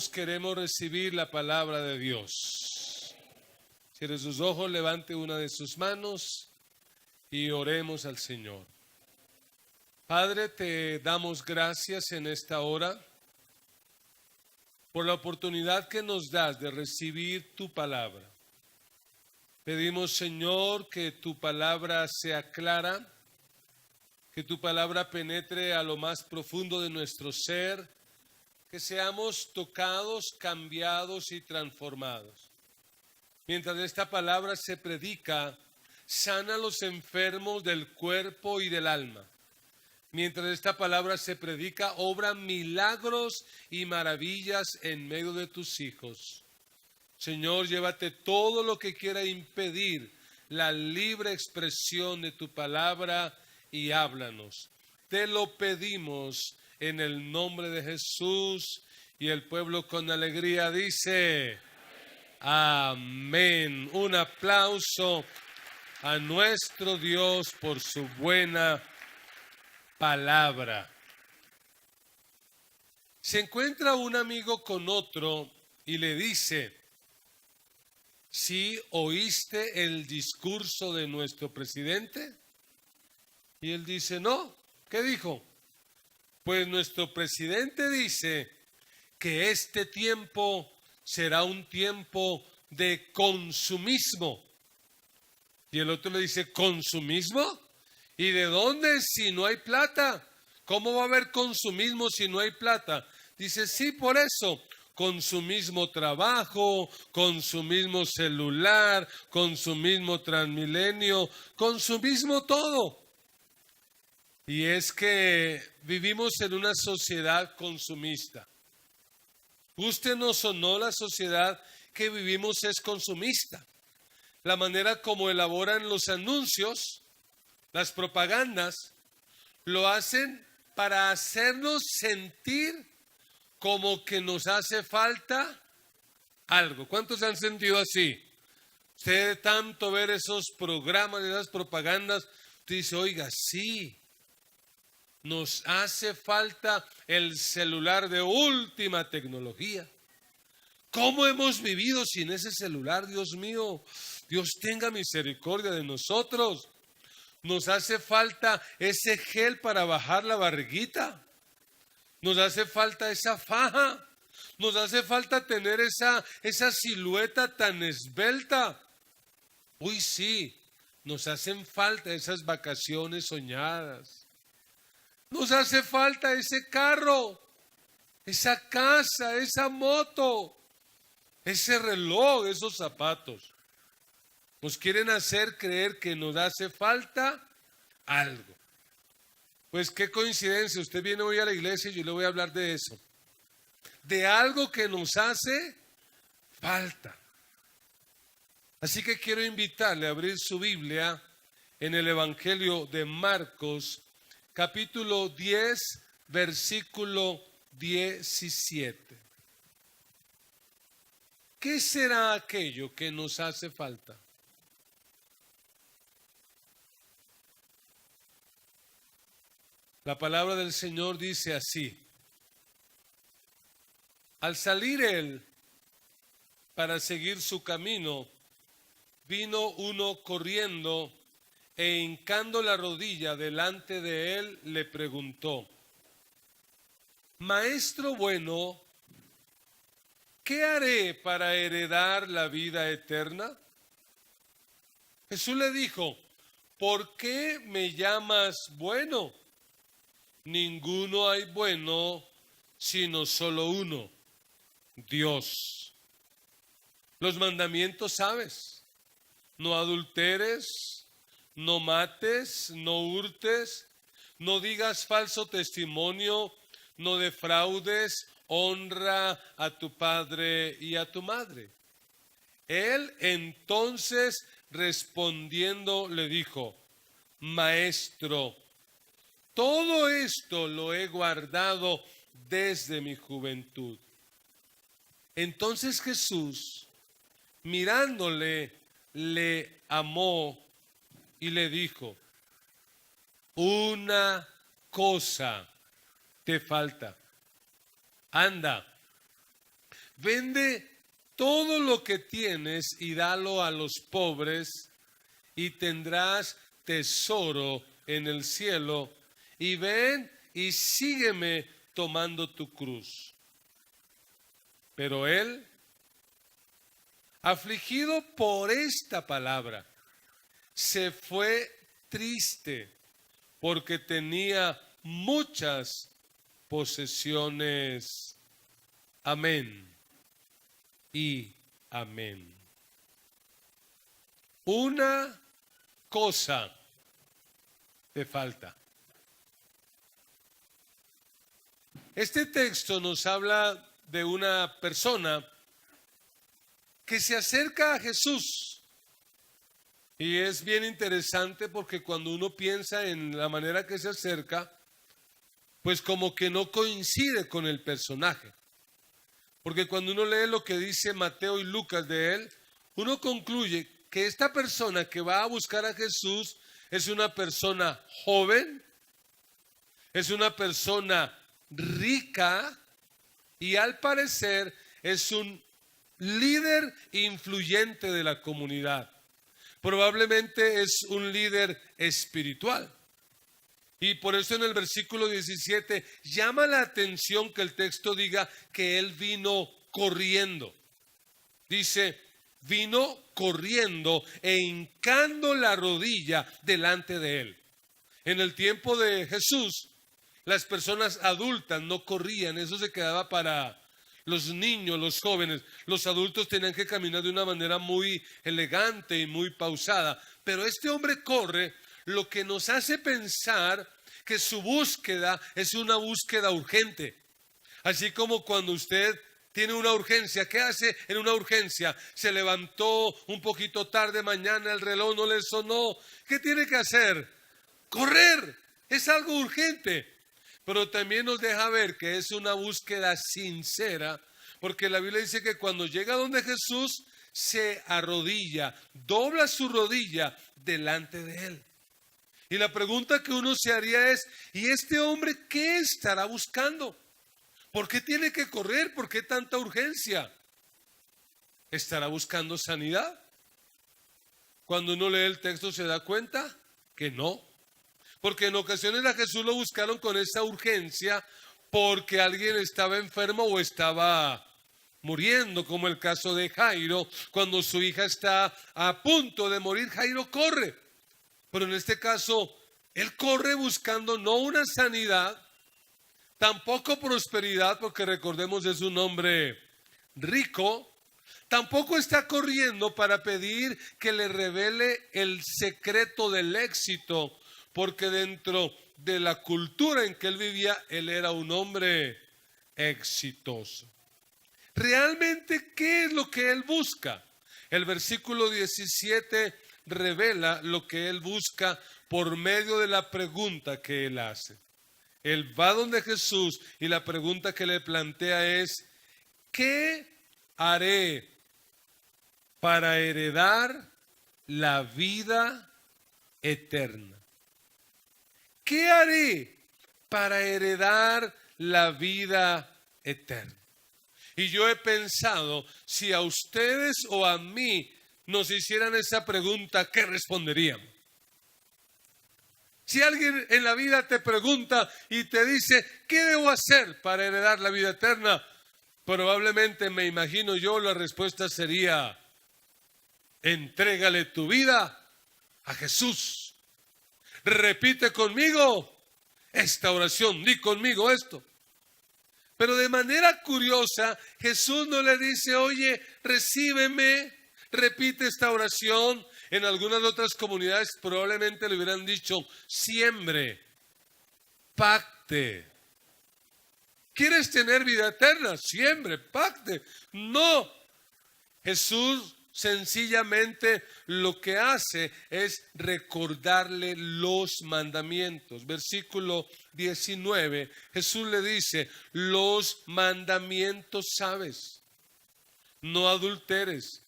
todos queremos recibir la palabra de Dios. Cierre sus ojos, levante una de sus manos y oremos al Señor. Padre, te damos gracias en esta hora por la oportunidad que nos das de recibir tu palabra. Pedimos, Señor, que tu palabra sea clara, que tu palabra penetre a lo más profundo de nuestro ser, que seamos tocados, cambiados y transformados. Mientras esta palabra se predica, sana a los enfermos del cuerpo y del alma. Mientras esta palabra se predica, obra milagros y maravillas en medio de tus hijos. Señor, llévate todo lo que quiera impedir la libre expresión de tu palabra y háblanos. Te lo pedimos en el nombre de Jesús, y el pueblo con alegría dice: amén. Un aplauso a nuestro Dios por su buena palabra. Se encuentra un amigo con otro y le dice: ¿sí oíste el discurso de nuestro presidente? Y él dice: no. ¿Qué dijo? Pues nuestro presidente dice que este tiempo será un tiempo de consumismo. Y el otro le dice: ¿consumismo? ¿Y de dónde si no hay plata? ¿Cómo va a haber consumismo si no hay plata? Dice: sí, por eso. Consumismo trabajo, consumismo celular, consumismo transmilenio, consumismo todo. Y es que vivimos en una sociedad consumista. Gústenos o no, la sociedad que vivimos es consumista. La manera como elaboran los anuncios, las propagandas, lo hacen para hacernos sentir como que nos hace falta algo. ¿Cuántos se han sentido así? Usted de tanto ver esos programas, esas propagandas, usted dice: oiga, sí, nos hace falta el celular de última tecnología. ¿Cómo hemos vivido sin ese celular? Dios mío, Dios tenga misericordia de nosotros. Nos hace falta ese gel para bajar la barriguita. Nos hace falta esa faja. Nos hace falta tener esa silueta tan esbelta. Uy, sí, nos hacen falta esas vacaciones soñadas. Nos hace falta ese carro, esa casa, esa moto, ese reloj, esos zapatos. Nos quieren hacer creer que nos hace falta algo. Pues qué coincidencia, usted viene hoy a la iglesia y yo le voy a hablar de eso. De algo que nos hace falta. Así que quiero invitarle a abrir su Biblia en el Evangelio de Marcos, capítulo 10, versículo 17. ¿Qué será aquello que nos hace falta? La palabra del Señor dice así: al salir él para seguir su camino, vino uno corriendo e hincando la rodilla delante de él, le preguntó: Maestro bueno, ¿qué haré para heredar la vida eterna? Jesús le dijo: ¿por qué me llamas bueno? Ninguno hay bueno, sino solo uno, Dios. Los mandamientos sabes: no adulteres, no mates, no hurtes, no digas falso testimonio, no defraudes, honra a tu padre y a tu madre. Él entonces respondiendo le dijo: Maestro, todo esto lo he guardado desde mi juventud. Entonces Jesús, mirándole, le amó y le dijo: una cosa te falta. Anda, vende todo lo que tienes y dalo a los pobres y tendrás tesoro en el cielo. Y ven y sígueme tomando tu cruz. Pero él, afligido por esta palabra, se fue triste porque tenía muchas posesiones. Amén y amén. Una cosa te falta. Este texto nos habla de una persona que se acerca a Jesús. Y es bien interesante porque cuando uno piensa en la manera que se acerca, pues como que no coincide con el personaje. Porque cuando uno lee lo que dice Mateo y Lucas de él, uno concluye que esta persona que va a buscar a Jesús es una persona joven, es una persona rica y al parecer es un líder influyente de la comunidad. Probablemente es un líder espiritual. Y por eso en el versículo 17 llama la atención que el texto diga que él vino corriendo. Dice, vino corriendo e hincando la rodilla delante de él. En el tiempo de Jesús, las personas adultas no corrían, eso se quedaba para los niños, los jóvenes. Los adultos tenían que caminar de una manera muy elegante y muy pausada. Pero este hombre corre, lo que nos hace pensar que su búsqueda es una búsqueda urgente. Así como cuando usted tiene una urgencia, ¿qué hace en una urgencia? Se levantó un poquito tarde mañana, el reloj no le sonó. ¿Qué tiene que hacer? Correr, es algo urgente. Pero también nos deja ver que es una búsqueda sincera, porque la Biblia dice que cuando llega donde Jesús, se arrodilla, dobla su rodilla delante de él. Y la pregunta que uno se haría es, ¿y este hombre qué estará buscando? ¿Por qué tiene que correr? ¿Por qué tanta urgencia? ¿Estará buscando sanidad? Cuando uno lee el texto se da cuenta que no. Porque en ocasiones a Jesús lo buscaron con esa urgencia porque alguien estaba enfermo o estaba muriendo, como el caso de Jairo. Cuando su hija está a punto de morir, Jairo corre. Pero en este caso, él corre buscando no una sanidad, tampoco prosperidad, porque recordemos es un hombre rico. Tampoco está corriendo para pedir que le revele el secreto del éxito, porque dentro de la cultura en que él vivía, él era un hombre exitoso. Realmente, ¿qué es lo que él busca? El versículo 17 revela lo que él busca por medio de la pregunta que él hace. Él va donde Jesús y la pregunta que le plantea es, ¿qué haré para heredar la vida eterna? ¿Qué haré para heredar la vida eterna? Y yo he pensado, si a ustedes o a mí nos hicieran esa pregunta, ¿qué responderíamos? Si alguien en la vida te pregunta y te dice, ¿qué debo hacer para heredar la vida eterna? Probablemente, me imagino yo, la respuesta sería, entrégale tu vida a Jesús. Repite conmigo esta oración, di conmigo esto. Pero de manera curiosa, Jesús no le dice, oye, recíbeme, repite esta oración. En algunas otras comunidades probablemente le hubieran dicho, siembre, pacte. ¿Quieres tener vida eterna? Siembre, pacte. No, Jesús sencillamente lo que hace es recordarle los mandamientos. Versículo 19, Jesús le dice, los mandamientos sabes, no adulteres,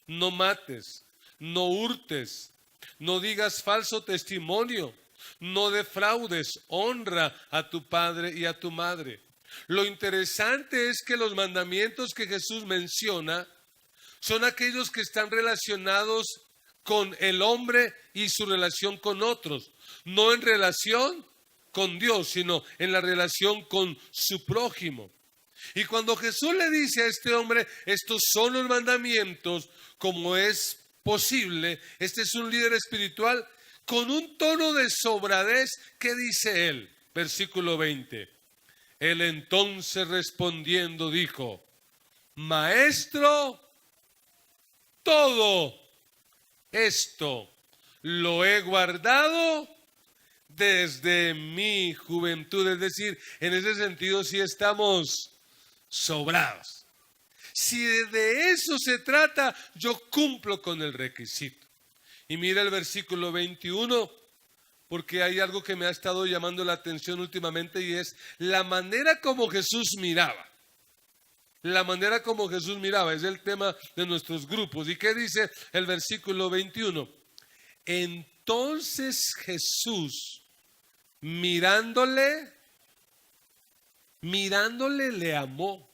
no mates, no hurtes, no digas falso testimonio, no defraudes, honra a tu padre y a tu madre. Lo interesante es que los mandamientos que Jesús menciona son aquellos que están relacionados con el hombre y su relación con otros, no en relación con Dios, sino en la relación con su prójimo. Y cuando Jesús le dice a este hombre, estos son los mandamientos, como es posible, este es un líder espiritual, con un tono de sobradez, ¿qué dice él? Versículo 20. Él entonces respondiendo dijo, Maestro, todo esto lo he guardado desde mi juventud. Es decir, en ese sentido sí estamos sobrados. Si de eso se trata, yo cumplo con el requisito. Y mira el versículo 21, porque hay algo que me ha estado llamando la atención últimamente y es la manera como Jesús miraba. La manera como Jesús miraba es el tema de nuestros grupos. ¿Y qué dice el versículo 21? Entonces Jesús, mirándole le amó.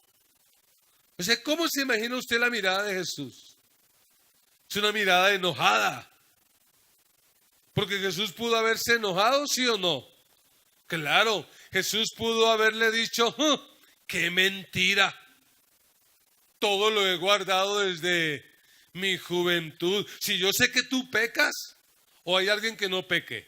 O sea, ¿cómo se imagina usted la mirada de Jesús? Es una mirada enojada. Porque Jesús pudo haberse enojado, ¿sí o no? Claro, Jesús pudo haberle dicho, ¡qué mentira! Todo lo he guardado desde mi juventud. Si yo sé que tú pecas, o hay alguien que no peque.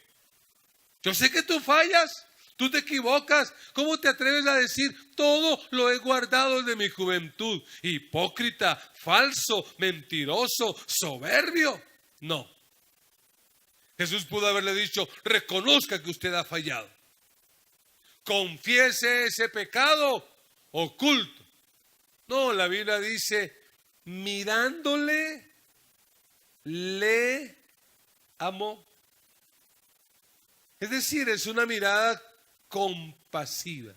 Yo sé que tú fallas, tú te equivocas. ¿Cómo te atreves a decir, todo lo he guardado desde mi juventud? Hipócrita, falso, mentiroso, soberbio. No. Jesús pudo haberle dicho, reconozca que usted ha fallado. Confiese ese pecado oculto. No, la Biblia dice, mirándole, le amó. Es decir, es una mirada compasiva.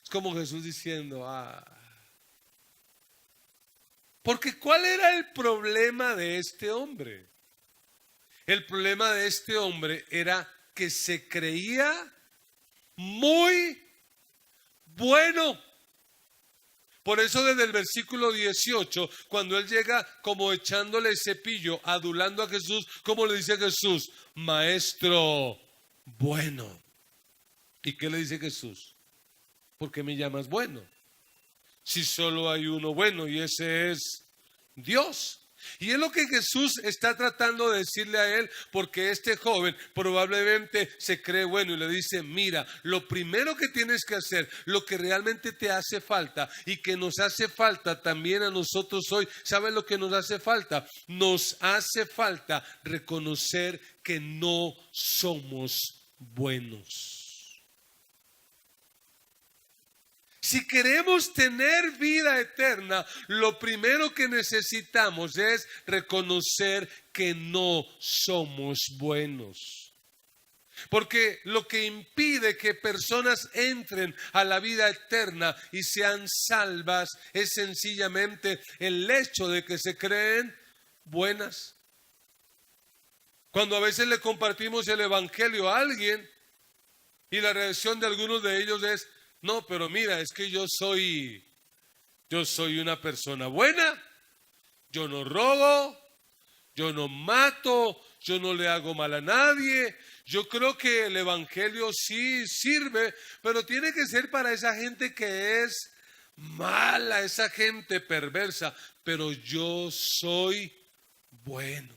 Es como Jesús diciendo, porque ¿cuál era el problema de este hombre? El problema de este hombre era que se creía muy bueno. Por eso desde el versículo 18, cuando él llega como echándole cepillo, adulando a Jesús, ¿cómo le dice Jesús? Maestro bueno. ¿Y qué le dice Jesús? ¿Por qué me llamas bueno? Si solo hay uno bueno y ese es Dios. Y es lo que Jesús está tratando de decirle a él, porque este joven probablemente se cree bueno y le dice, mira, lo primero que tienes que hacer, lo que realmente te hace falta y que nos hace falta también a nosotros hoy, ¿sabes lo que nos hace falta? Nos hace falta reconocer que no somos buenos. Si queremos tener vida eterna, lo primero que necesitamos es reconocer que no somos buenos. Porque lo que impide que personas entren a la vida eterna y sean salvas es sencillamente el hecho de que se creen buenas. Cuando a veces le compartimos el evangelio a alguien y la reacción de algunos de ellos es, no, pero mira, es que yo soy una persona buena, yo no robo, yo no mato, yo no le hago mal a nadie. Yo creo que el evangelio sí sirve, pero tiene que ser para esa gente que es mala, esa gente perversa, pero yo soy bueno.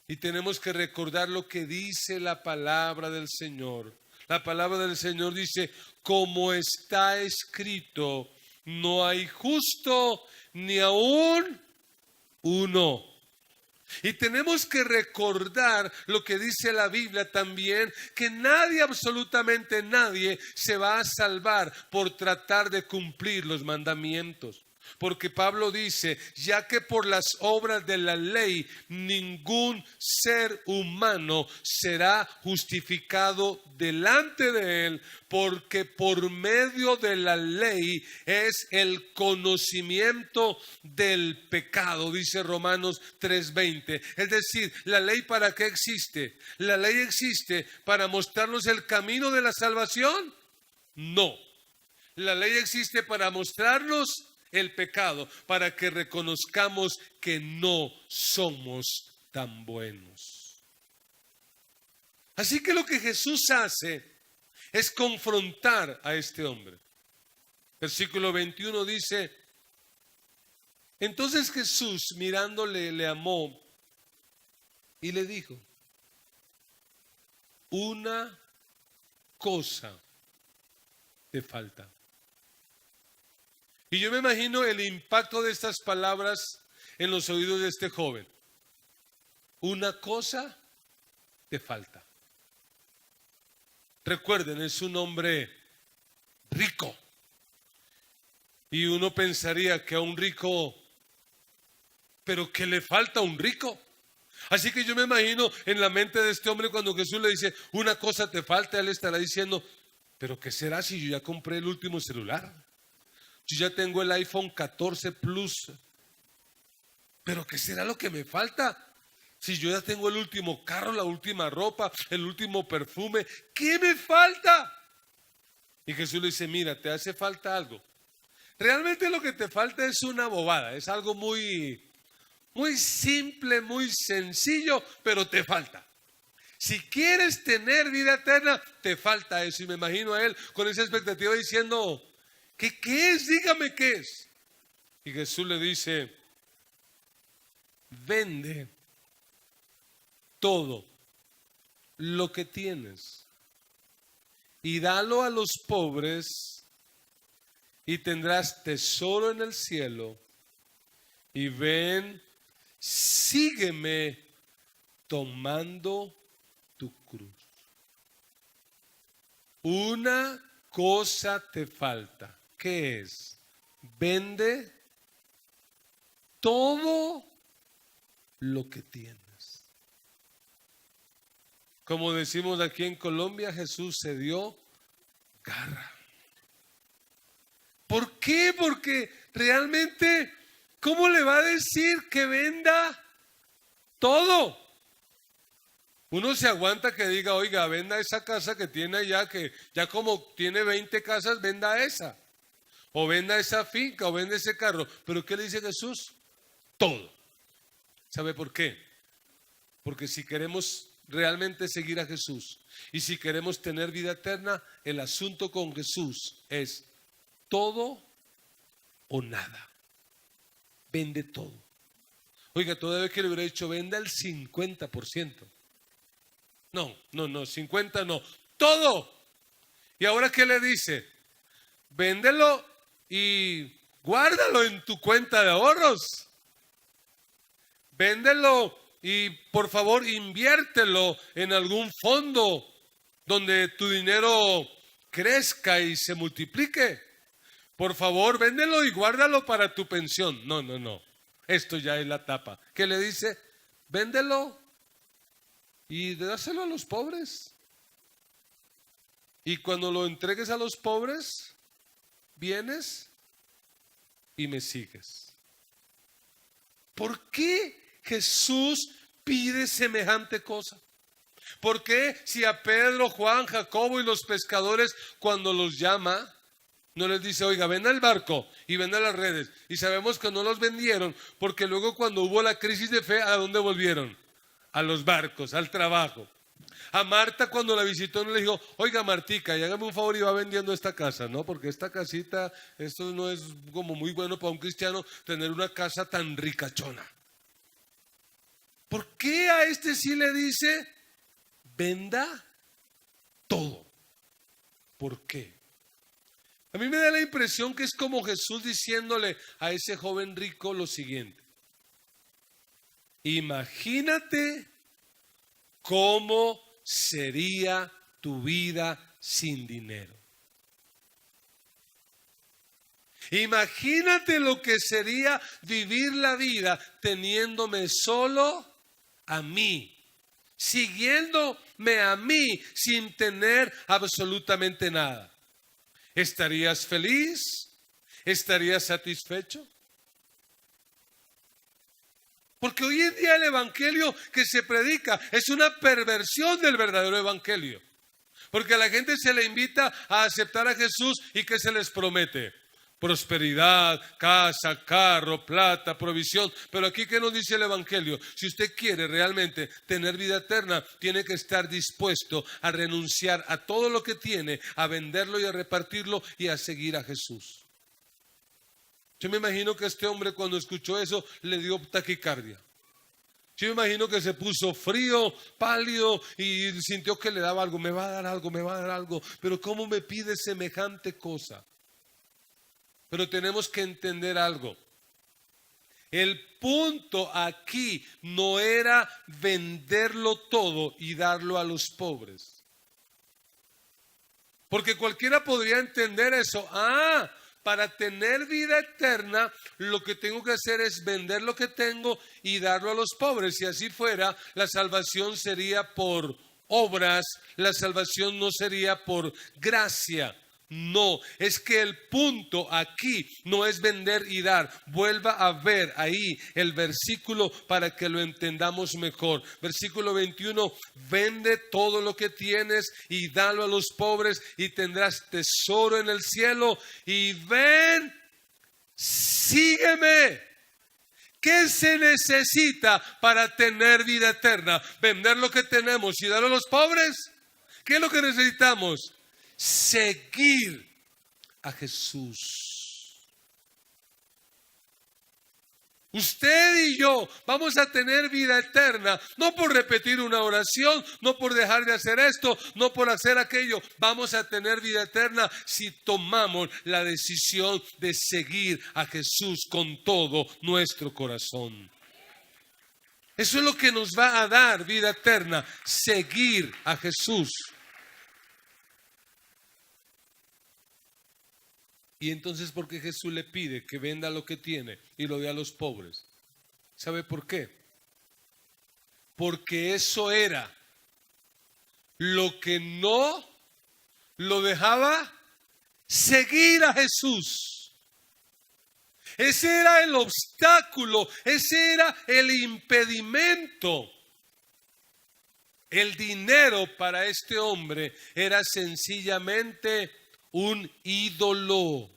Y tenemos que recordar lo que dice la palabra del Señor. La palabra del Señor dice, como está escrito, no hay justo ni aún uno. Y tenemos que recordar lo que dice la Biblia también, que nadie, absolutamente nadie, se va a salvar por tratar de cumplir los mandamientos. Porque Pablo dice, ya que por las obras de la ley ningún ser humano será justificado delante de él, porque por medio de la ley es el conocimiento del pecado, dice Romanos 3:20. Es decir, ¿la ley para qué existe? ¿La ley existe para mostrarnos el camino de la salvación? No. La ley existe para mostrarnos el pecado, para que reconozcamos que no somos tan buenos. Así que lo que Jesús hace es confrontar a este hombre. Versículo 21 dice: entonces Jesús, mirándole, le amó y le dijo: una cosa te falta. Y yo me imagino el impacto de estas palabras en los oídos de este joven. Una cosa te falta. Recuerden, es un hombre rico. Y uno pensaría que a un rico, pero ¿qué le falta a un rico? Así que yo me imagino en la mente de este hombre cuando Jesús le dice: una cosa te falta, él estará diciendo: pero ¿qué será si yo ya compré el último celular? Yo ya tengo el iPhone 14 Plus. ¿Pero qué será lo que me falta? Si yo ya tengo el último carro, la última ropa, el último perfume, ¿qué me falta? Y Jesús le dice: mira, te hace falta algo. Realmente lo que te falta es una bobada, es algo muy simple, muy sencillo, pero te falta. Si quieres tener vida eterna, te falta eso. Y me imagino a él con esa expectativa diciendo: ¿qué es? Dígame qué es. Y Jesús le dice: vende todo lo que tienes y dalo a los pobres, y tendrás tesoro en el cielo, y ven, sígueme tomando tu cruz. Una cosa te falta. ¿Qué es? Vende todo lo que tienes. Como decimos aquí en Colombia, Jesús se dio garra. ¿Por qué? Porque realmente, ¿cómo le va a decir que venda todo? Uno se aguanta que diga: oiga, venda esa casa que tiene allá, que ya como tiene 20 casas, venda esa. O venda esa finca, o venda ese carro. ¿Pero qué le dice Jesús? Todo. ¿Sabe por qué? Porque si queremos realmente seguir a Jesús y si queremos tener vida eterna, el asunto con Jesús es todo o nada. Vende todo. Oiga, todavía que le hubiera dicho: venda el 50%. No, 50 no, todo. ¿Y ahora qué le dice? Véndelo y guárdalo en tu cuenta de ahorros. Véndelo y por favor inviértelo en algún fondo donde tu dinero crezca y se multiplique. Por favor, véndelo y guárdalo para tu pensión. No. Esto ya es la tapa. ¿Qué le dice? Véndelo y dáselo a los pobres. Y cuando lo entregues a los pobres, vienes y me sigues. ¿Por qué Jesús pide semejante cosa? ¿Por qué si a Pedro, Juan, Jacobo y los pescadores, cuando los llama, no les dice: oiga, ven al barco y ven a las redes? Y sabemos que no los vendieron, porque luego cuando hubo la crisis de fe, ¿a dónde volvieron? A los barcos, al trabajo. A Marta, cuando la visitó, no le dijo: oiga, Martica, y hágame un favor y va vendiendo esta casa, ¿no? Porque esta casita, esto no es como muy bueno para un cristiano tener una casa tan ricachona. ¿Por qué a este sí le dice: venda todo? ¿Por qué? A mí me da la impresión que es como Jesús diciéndole a ese joven rico lo siguiente: imagínate cómo sería tu vida sin dinero. Imagínate lo que sería vivir la vida teniéndome solo a mí, siguiéndome a mí sin tener absolutamente nada. ¿Estarías feliz? ¿Estarías satisfecho? Porque hoy en día el evangelio que se predica es una perversión del verdadero evangelio. Porque a la gente se le invita a aceptar a Jesús y ¿qué se les promete? Prosperidad, casa, carro, plata, provisión. Pero aquí, ¿qué nos dice el Evangelio? Si usted quiere realmente tener vida eterna, tiene que estar dispuesto a renunciar a todo lo que tiene, a venderlo y a repartirlo y a seguir a Jesús. Yo me imagino que este hombre, cuando escuchó eso, le dio taquicardia. Yo me imagino que se puso frío, pálido y sintió que le daba algo. Me va a dar algo, me va a dar algo. Pero ¿cómo me pide semejante cosa? Pero tenemos que entender algo. El punto aquí no era venderlo todo y darlo a los pobres. Porque cualquiera podría entender eso. Para tener vida eterna, lo que tengo que hacer es vender lo que tengo y darlo a los pobres. Si así fuera, la salvación sería por obras, la salvación no sería por gracia. No, es que el punto aquí no es vender y dar. Vuelva a ver ahí el versículo para que lo entendamos mejor. Versículo 21, vende todo lo que tienes y dalo a los pobres y tendrás tesoro en el cielo. Y ven, sígueme. ¿Qué se necesita para tener vida eterna? ¿Vender lo que tenemos y darlo a los pobres? ¿Qué es lo que necesitamos? Seguir a Jesús. Usted y yo vamos a tener vida eterna, no por repetir una oración, no por dejar de hacer esto, no por hacer aquello. Vamos a tener vida eterna si tomamos la decisión de seguir a Jesús con todo nuestro corazón. Eso es lo que nos va a dar vida eterna, seguir a Jesús. Y entonces, ¿por qué Jesús le pide que venda lo que tiene y lo dé a los pobres? ¿Sabe por qué? Porque eso era lo que no lo dejaba seguir a Jesús. Ese era el obstáculo, ese era el impedimento. El dinero para este hombre era sencillamente un ídolo.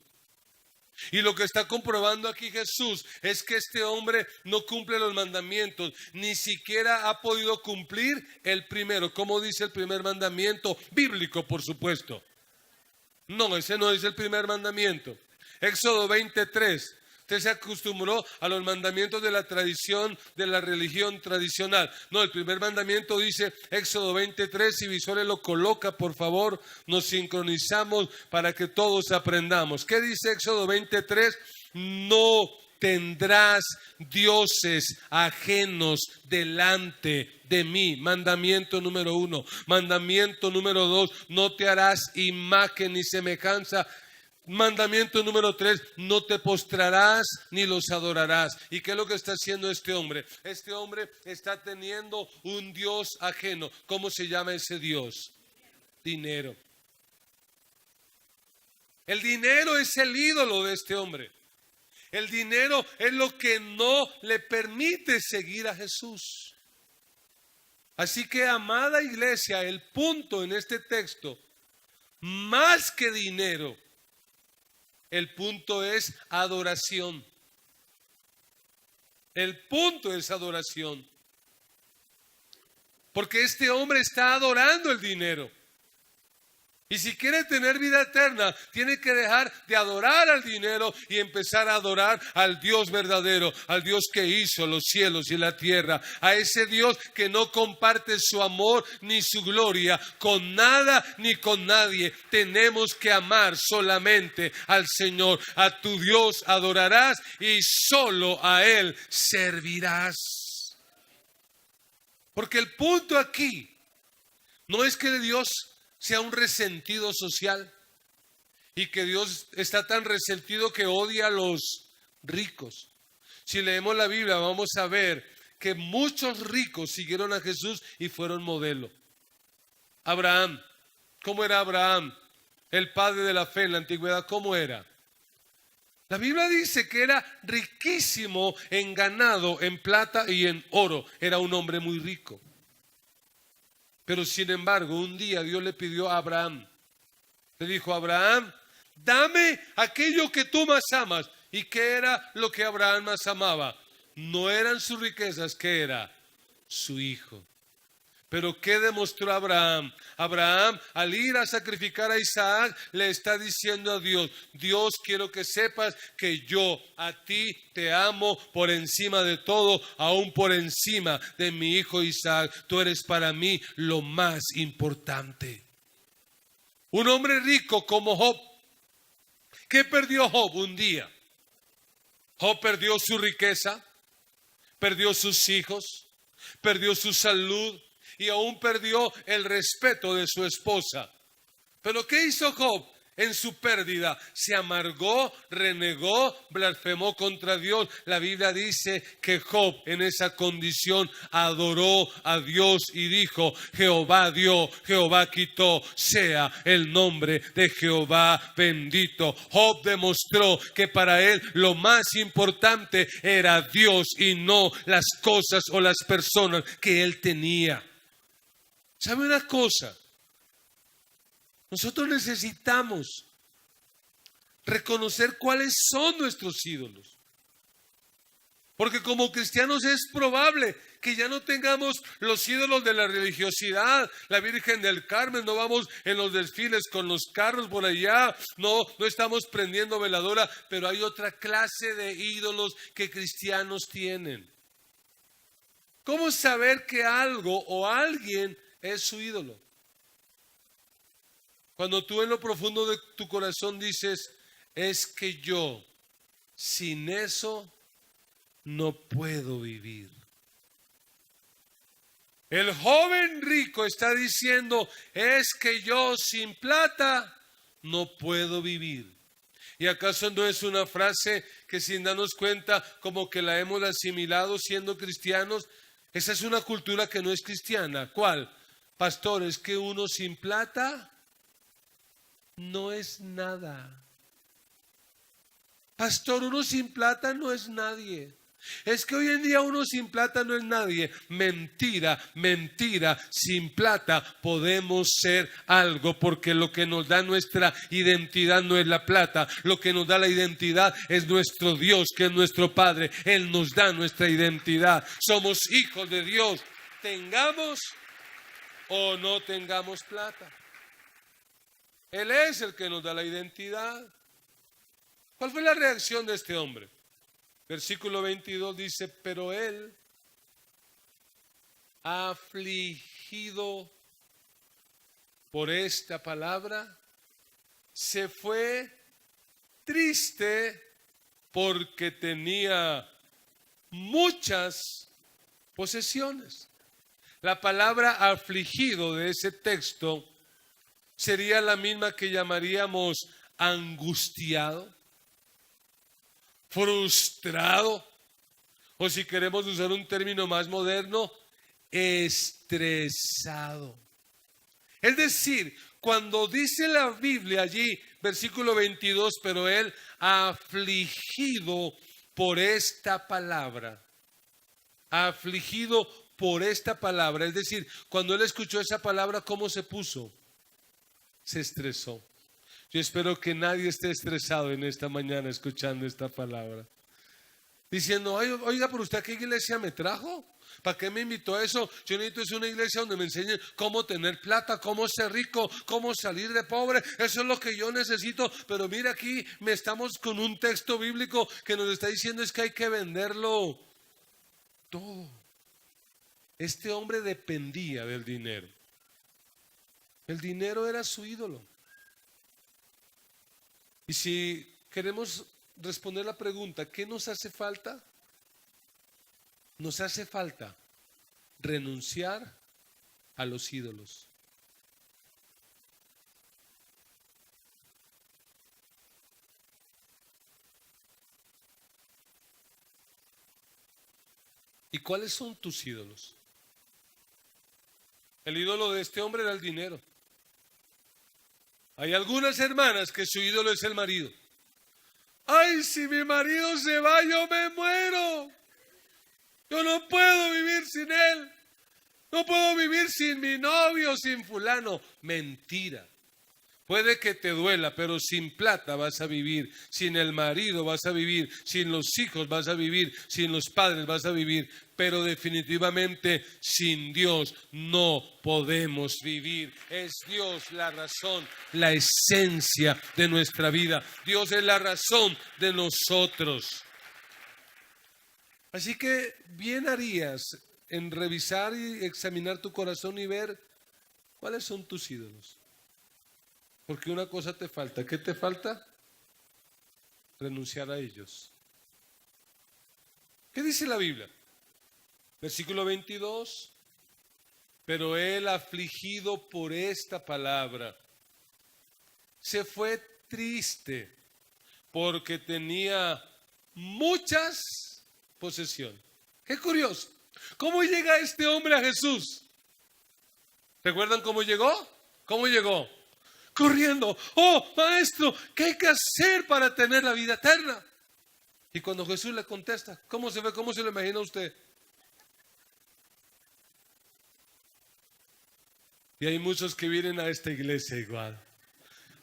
Y lo que está comprobando aquí Jesús es que este hombre no cumple los mandamientos, ni siquiera ha podido cumplir el primero. ¿Cómo dice el primer mandamiento? Bíblico, por supuesto. No, ese no es el primer mandamiento. Éxodo 20:3. Usted se acostumbró a los mandamientos de la tradición, de la religión tradicional. No, el primer mandamiento dice Éxodo 20:3. Si Visuales lo coloca, por favor, nos sincronizamos para que todos aprendamos. ¿Qué dice Éxodo 20:3? No tendrás dioses ajenos delante de mí. Mandamiento número 1. Mandamiento número 2. No te harás imagen ni semejanza. Mandamiento número 3, no te postrarás ni los adorarás. ¿Y qué es lo que está haciendo este hombre? Este hombre está teniendo un Dios ajeno. ¿Cómo se llama ese Dios? Dinero. El dinero es el ídolo de este hombre. El dinero es lo que no le permite seguir a Jesús. Así que, amada iglesia, el punto en este texto, más que dinero, el punto es adoración. El punto es adoración. Porque este hombre está adorando el dinero. Y si quiere tener vida eterna, tiene que dejar de adorar al dinero y empezar a adorar al Dios verdadero, al Dios que hizo los cielos y la tierra, a ese Dios que no comparte su amor ni su gloria con nada ni con nadie. Tenemos que amar solamente al Señor. A tu Dios adorarás y solo a Él servirás. Porque el punto aquí no es que Dios sea un resentido social y que Dios está tan resentido que odia a los ricos. Si leemos la Biblia vamos a ver que muchos ricos siguieron a Jesús y fueron modelo. Abraham, ¿cómo era Abraham? El padre de la fe en la antigüedad, ¿cómo era? La Biblia dice que era riquísimo en ganado, en plata y en oro. Era un hombre muy rico. Pero sin embargo, un día Dios le pidió a Abraham, le dijo: Abraham, dame aquello que tú más amas. ¿Y qué era lo que Abraham más amaba? No eran sus riquezas, ¿qué era? Su hijo. Pero ¿qué demostró Abraham? Abraham, al ir a sacrificar a Isaac, le está diciendo a Dios: Dios, quiero que sepas que yo a ti te amo por encima de todo, aún por encima de mi hijo Isaac. Tú eres para mí lo más importante. Un hombre rico como Job. ¿Qué perdió Job un día? Job perdió su riqueza, perdió sus hijos, perdió su salud y aún perdió el respeto de su esposa. ¿Pero qué hizo Job en su pérdida? Se amargó, renegó, blasfemó contra Dios. La Biblia dice que Job en esa condición adoró a Dios y dijo: Jehová dio, Jehová quitó, sea el nombre de Jehová bendito. Job demostró que para él lo más importante era Dios y no las cosas o las personas que él tenía. ¿Sabe una cosa? Nosotros necesitamos reconocer cuáles son nuestros ídolos. Porque como cristianos es probable que ya no tengamos los ídolos de la religiosidad, la Virgen del Carmen, no vamos en los desfiles con los carros por allá, no estamos prendiendo veladora, pero hay otra clase de ídolos que cristianos tienen. ¿Cómo saber que algo o alguien es su ídolo? Cuando tú en lo profundo de tu corazón dices: es que yo sin eso no puedo vivir. El joven rico está diciendo: es que yo sin plata no puedo vivir. ¿Y acaso no es una frase que sin darnos cuenta como que la hemos asimilado siendo cristianos? Esa es una cultura que no es cristiana. ¿Cuál? Pastor, es que uno sin plata no es nada. Pastor, uno sin plata no es nadie. Es que hoy en día uno sin plata no es nadie. Mentira, mentira. Sin plata podemos ser algo, porque lo que nos da nuestra identidad no es la plata. Lo que nos da la identidad es nuestro Dios, que es nuestro Padre. Él nos da nuestra identidad. Somos hijos de Dios. Tengamos o no tengamos plata. Él es el que nos da la identidad. ¿Cuál fue la reacción de este hombre? Versículo 22 dice: pero él, afligido por esta palabra, se fue triste porque tenía muchas posesiones. La palabra afligido de ese texto sería la misma que llamaríamos angustiado, frustrado, o si queremos usar un término más moderno, estresado. Es decir, cuando dice la Biblia allí, versículo 22, pero él afligido por esta palabra, afligido por esta palabra, es decir, cuando él escuchó esa palabra, ¿cómo se puso? Se estresó. Yo espero que nadie esté estresado en esta mañana escuchando esta palabra. Diciendo: oiga, ¿pero usted a qué iglesia me trajo? ¿Para qué me invitó a eso? Yo necesito una iglesia donde me enseñen cómo tener plata, cómo ser rico, cómo salir de pobre. Eso es lo que yo necesito. Pero mira, aquí estamos con un texto bíblico que nos está diciendo es que hay que venderlo todo. Este hombre dependía del dinero. El dinero era su ídolo. Y si queremos responder la pregunta, ¿qué nos hace falta? Nos hace falta renunciar a los ídolos. ¿Y cuáles son tus ídolos? El ídolo de este hombre era el dinero. Hay algunas hermanas que su ídolo es el marido. Ay, si mi marido se va, yo me muero. Yo no puedo vivir sin él. No puedo vivir sin mi novio, sin fulano. Mentira. Puede que te duela, pero sin plata vas a vivir, sin el marido vas a vivir, sin los hijos vas a vivir, sin los padres vas a vivir, pero definitivamente sin Dios no podemos vivir. Es Dios la razón, la esencia de nuestra vida. Dios es la razón de nosotros. Así que bien harías en revisar y examinar tu corazón y ver cuáles son tus ídolos. Porque una cosa te falta. ¿Qué te falta? Renunciar a ellos. ¿Qué dice la Biblia? Versículo 22. Pero él, afligido por esta palabra, se fue triste porque tenía muchas posesiones. Qué curioso. ¿Cómo llega este hombre a Jesús? ¿Recuerdan cómo llegó? ¿Cómo llegó? Corriendo. Oh, maestro, ¿qué hay que hacer para tener la vida eterna? Y cuando Jesús le contesta, ¿cómo se ve? ¿Cómo se lo imagina usted? Y hay muchos que vienen a esta iglesia igual.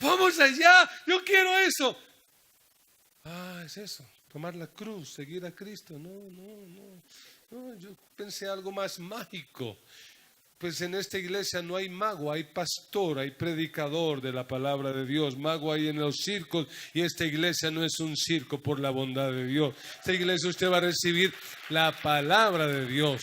Vamos allá, yo quiero eso. Ah, es eso, tomar la cruz, seguir a Cristo. No, yo pensé algo más mágico. Pues en esta iglesia no hay mago, hay pastor, hay predicador de la palabra de Dios. Mago hay en los circos y esta iglesia no es un circo por la bondad de Dios. Esta iglesia usted va a recibir la palabra de Dios.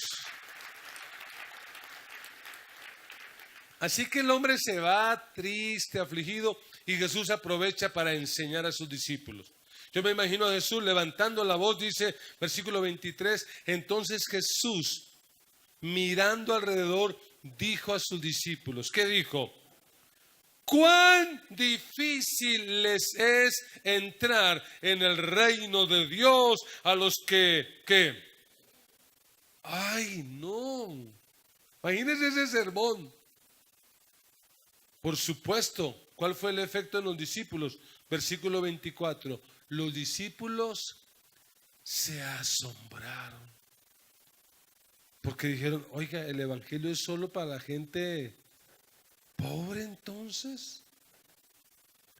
Así que el hombre se va triste, afligido, y Jesús aprovecha para enseñar a sus discípulos. Yo me imagino a Jesús levantando la voz, dice versículo 23, entonces Jesús, mirando alrededor, dijo a sus discípulos, ¿qué dijo? ¿Cuán difícil les es entrar en el reino de Dios a los que, ¿qué? Ay, no. Imagínense ese sermón. Por supuesto, ¿cuál fue el efecto en los discípulos? Versículo 24, los discípulos se asombraron. Porque dijeron, oiga, el evangelio es solo para la gente pobre entonces.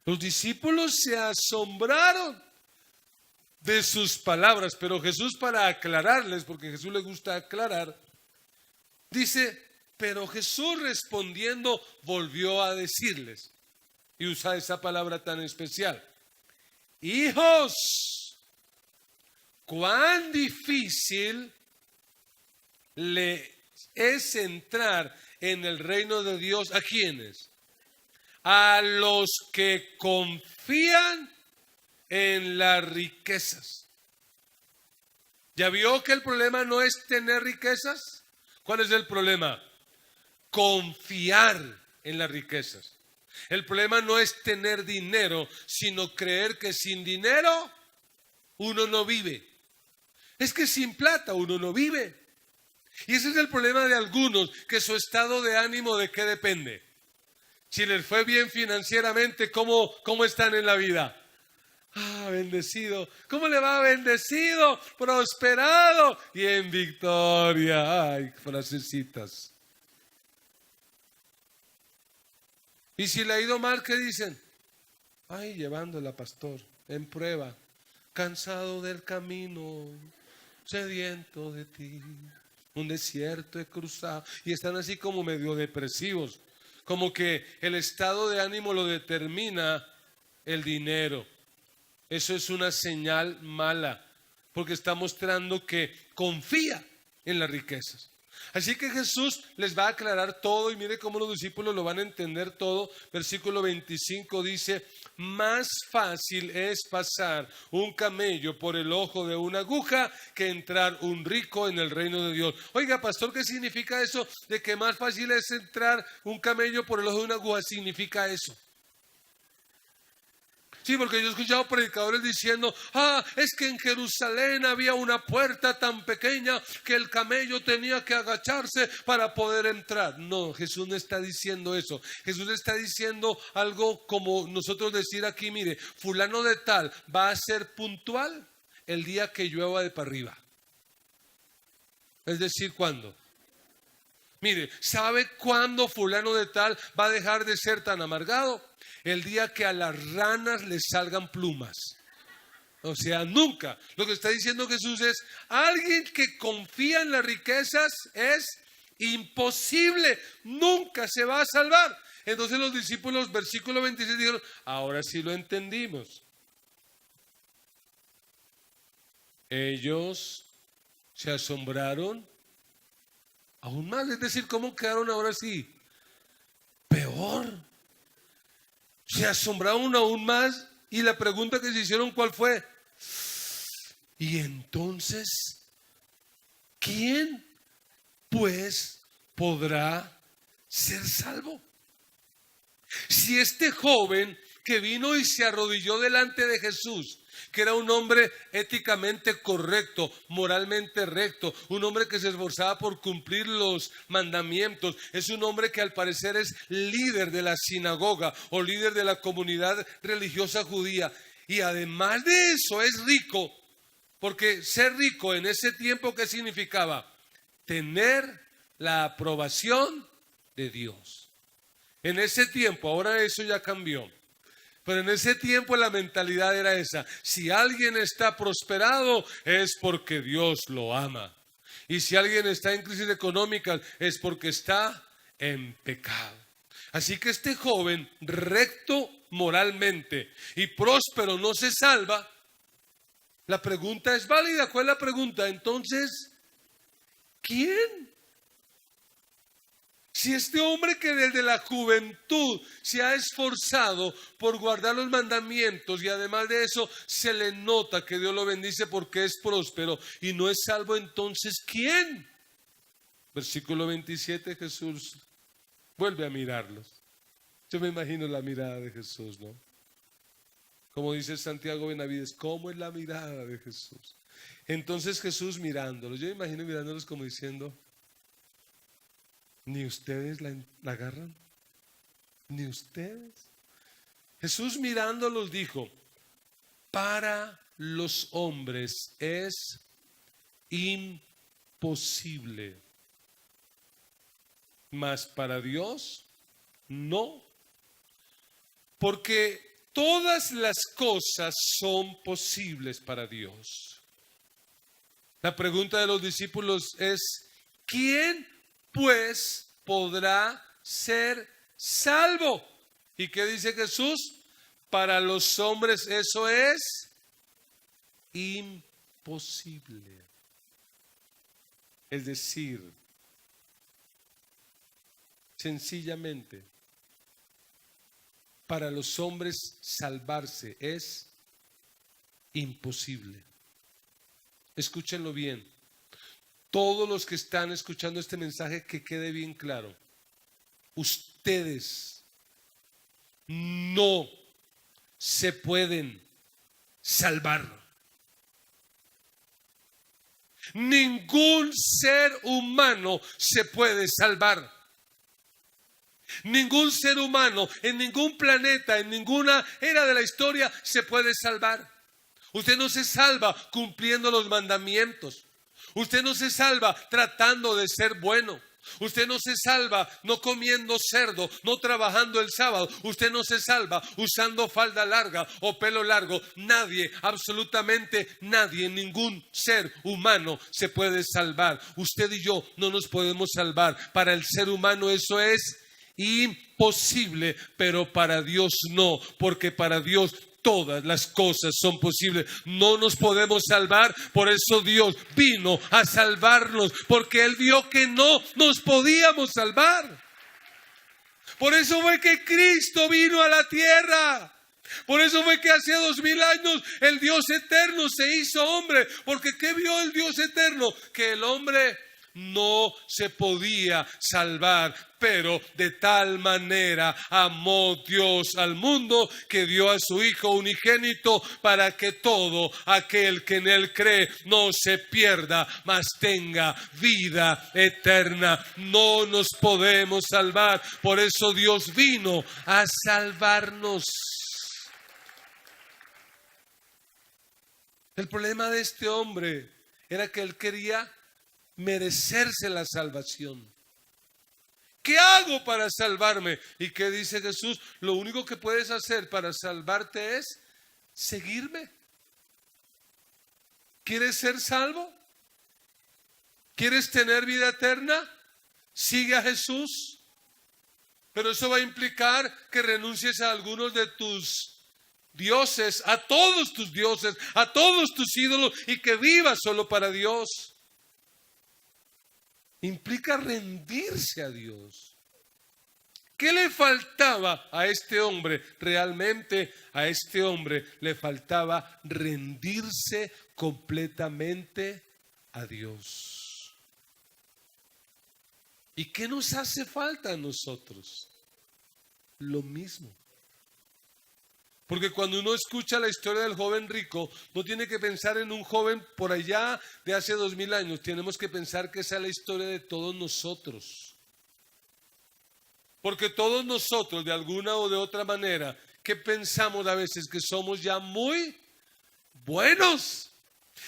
Los discípulos se asombraron de sus palabras, pero Jesús, para aclararles, porque a Jesús le gusta aclarar, dice, pero Jesús respondiendo volvió a decirles, y usa esa palabra tan especial, hijos, cuán difícil le es entrar en el reino de Dios. ¿A quiénes? A los que confían en las riquezas. ¿Ya vio que el problema no es tener riquezas? ¿Cuál es el problema? Confiar en las riquezas. El problema no es tener dinero, sino creer que sin dinero uno no vive. Es que sin plata uno no vive. Y ese es el problema de algunos, que su estado de ánimo, ¿de qué depende? Si les fue bien financieramente, ¿cómo están en la vida? Ah, bendecido. ¿Cómo le va? Bendecido, prosperado y en victoria. Ay, frasecitas. Y si le ha ido mal, ¿qué dicen? Ay, llevándola, pastor, en prueba, cansado del camino, sediento de ti. Un desierto he cruzado. Y están así como medio depresivos. Como que el estado de ánimo lo determina el dinero. Eso es una señal mala, porque está mostrando que confía en las riquezas. Así que Jesús les va a aclarar todo y mire cómo los discípulos lo van a entender todo. Versículo 25 dice, más fácil es pasar un camello por el ojo de una aguja que entrar un rico en el reino de Dios. Oiga, pastor, ¿qué significa eso de que más fácil es entrar un camello por el ojo de una aguja? Significa eso. Sí, porque yo he escuchado predicadores diciendo, es que en Jerusalén había una puerta tan pequeña que el camello tenía que agacharse para poder entrar. No, Jesús no está diciendo eso. Jesús está diciendo algo como nosotros decir aquí, mire, fulano de tal va a ser puntual el día que llueva de para arriba. Es decir, ¿cuándo? Mire, ¿sabe cuándo fulano de tal va a dejar de ser tan amargado? El día que a las ranas les salgan plumas. O sea, nunca. Lo que está diciendo Jesús es, alguien que confía en las riquezas es imposible, nunca se va a salvar. Entonces los discípulos, versículo 26, dijeron, ahora sí lo entendimos. Ellos se asombraron aún más, es decir, ¿cómo quedaron ahora sí? Peor. Se asombraron aún más y la pregunta que se hicieron, ¿cuál fue? Y entonces, ¿quién pues podrá ser salvo? Si este joven que vino y se arrodilló delante de Jesús, que era un hombre éticamente correcto, moralmente recto, un hombre que se esforzaba por cumplir los mandamientos, es un hombre que al parecer es líder de la sinagoga o líder de la comunidad religiosa judía, y además de eso es rico, porque ser rico en ese tiempo, ¿qué significaba? Tener la aprobación de Dios. En ese tiempo, ahora eso ya cambió. Pero en ese tiempo la mentalidad era esa: si alguien está prosperado es porque Dios lo ama. Y si alguien está en crisis económica es porque está en pecado. Así que este joven, recto moralmente y próspero, no se salva. La pregunta es válida. ¿Cuál es la pregunta? Entonces, ¿quién? Si este hombre que desde la juventud se ha esforzado por guardar los mandamientos y además de eso se le nota que Dios lo bendice porque es próspero y no es salvo, entonces ¿quién? Versículo 27, Jesús vuelve a mirarlos. Yo me imagino la mirada de Jesús, ¿no? Como dice Santiago Benavides, ¿cómo es la mirada de Jesús? Entonces Jesús mirándolos, yo me imagino mirándolos como diciendo, ¿ni ustedes la agarran? ¿Ni ustedes? Jesús mirándolos dijo, para los hombres es imposible, mas para Dios no, porque todas las cosas son posibles para Dios. La pregunta de los discípulos es, ¿quién pues podrá ser salvo? ¿Y qué dice Jesús? Para los hombres eso es imposible. Es decir, sencillamente, para los hombres salvarse es imposible. Escúchenlo bien. Todos los que están escuchando este mensaje, que quede bien claro. Ustedes no se pueden salvar. Ningún ser humano se puede salvar. Ningún ser humano en ningún planeta, en ninguna era de la historia se puede salvar. Usted no se salva cumpliendo los mandamientos. Usted no se salva tratando de ser bueno. Usted no se salva no comiendo cerdo, no trabajando el sábado. Usted no se salva usando falda larga o pelo largo. Nadie, absolutamente nadie, ningún ser humano se puede salvar. Usted y yo no nos podemos salvar. Para el ser humano eso es imposible, pero para Dios no, porque para Dios todas las cosas son posibles. No nos podemos salvar, por eso Dios vino a salvarnos, porque Él vio que no nos podíamos salvar. Por eso fue que Cristo vino a la tierra. Por eso fue que hace 2000 años el Dios eterno se hizo hombre. Porque ¿qué vio el Dios eterno? Que el hombre no se podía salvar, pero de tal manera amó Dios al mundo que dio a su Hijo unigénito para que todo aquel que en Él cree no se pierda, mas tenga vida eterna. No nos podemos salvar, por eso Dios vino a salvarnos. El problema de este hombre era que él quería merecerse la salvación. ¿qué hago para salvarme? ¿Y qué dice Jesús? Lo único que puedes hacer para salvarte es seguirme. ¿Quieres ser salvo? ¿Quieres tener vida eterna? Sigue a Jesús. Pero eso va a implicar que renuncies a algunos de tus dioses, a todos tus dioses, a todos tus ídolos, y que vivas solo para Dios. Implica rendirse a Dios. ¿Qué le faltaba a este hombre? Realmente a este hombre le faltaba rendirse completamente a Dios. ¿Y qué nos hace falta a nosotros? Lo mismo. Porque cuando uno escucha la historia del joven rico, no tiene que pensar en un joven por allá de hace 2000 años. Tenemos que pensar que esa es la historia de todos nosotros. Porque todos nosotros, de alguna o de otra manera, ¿qué pensamos a veces? Que somos ya muy buenos.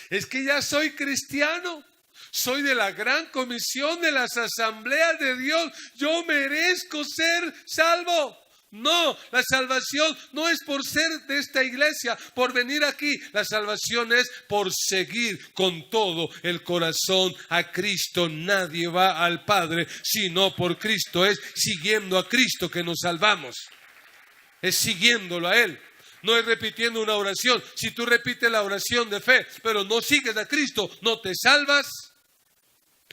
Es que ya soy cristiano. Soy de la gran comisión de las asambleas de Dios. Yo merezco ser salvo. No, la salvación no es por ser de esta iglesia, por venir aquí. La salvación es por seguir con todo el corazón a Cristo. Nadie va al Padre sino por Cristo. Es siguiendo a Cristo que nos salvamos. Es siguiéndolo a Él. No es repitiendo una oración. Si tú repites la oración de fe, pero no sigues a Cristo, no te salvas.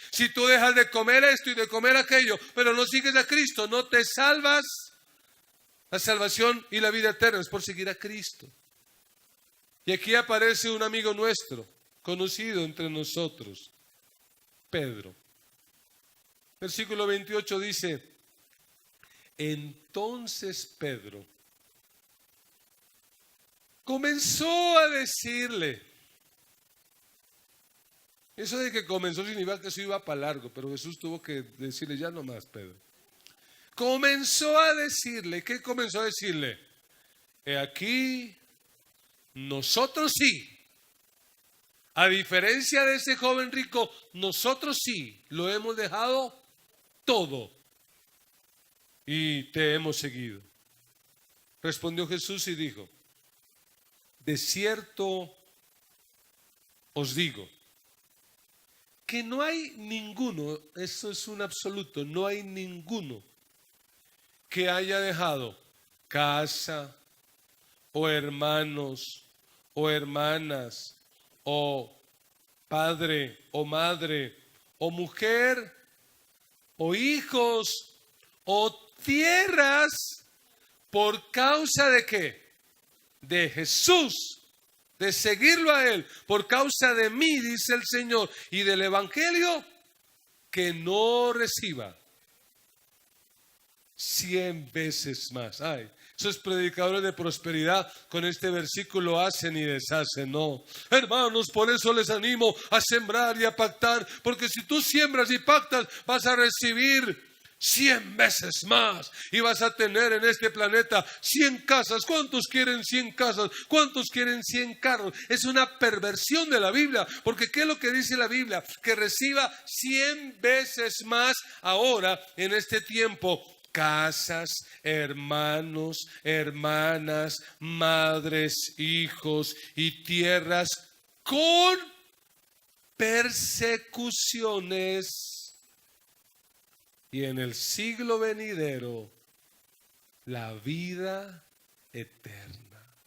Si tú dejas de comer esto y de comer aquello, pero no sigues a Cristo, no te salvas. La salvación y la vida eterna es por seguir a Cristo. Y aquí aparece un amigo nuestro, conocido entre nosotros, Pedro. Versículo 28 dice: entonces Pedro comenzó a decirle. Eso de que comenzó significa que eso iba para largo, pero Jesús tuvo que decirle: ya no más, Pedro. Comenzó a decirle, ¿qué comenzó a decirle? He aquí, nosotros sí. A diferencia de ese joven rico, nosotros sí lo hemos dejado todo y te hemos seguido. Respondió Jesús y dijo: de cierto os digo que no hay ninguno, eso es un absoluto, no hay ninguno que haya dejado casa o hermanos o hermanas o padre o madre o mujer o hijos o tierras por causa de ¿qué? De Jesús, de seguirlo a Él, por causa de mí, dice el Señor, y del Evangelio, que no reciba 100 veces más. Ay, esos predicadores de prosperidad con este versículo hacen y deshacen. No, hermanos, por eso les animo a sembrar y a pactar, porque si tú siembras y pactas, vas a recibir 100 veces más y vas a tener en este planeta 100 casas. ¿Cuántos quieren 100 casas? ¿Cuántos quieren 100 carros? Es una perversión de la Biblia, porque ¿qué es lo que dice la Biblia? Que reciba 100 veces más ahora en este tiempo. Casas, hermanos, hermanas, madres, hijos y tierras con persecuciones, y en el siglo venidero la vida eterna.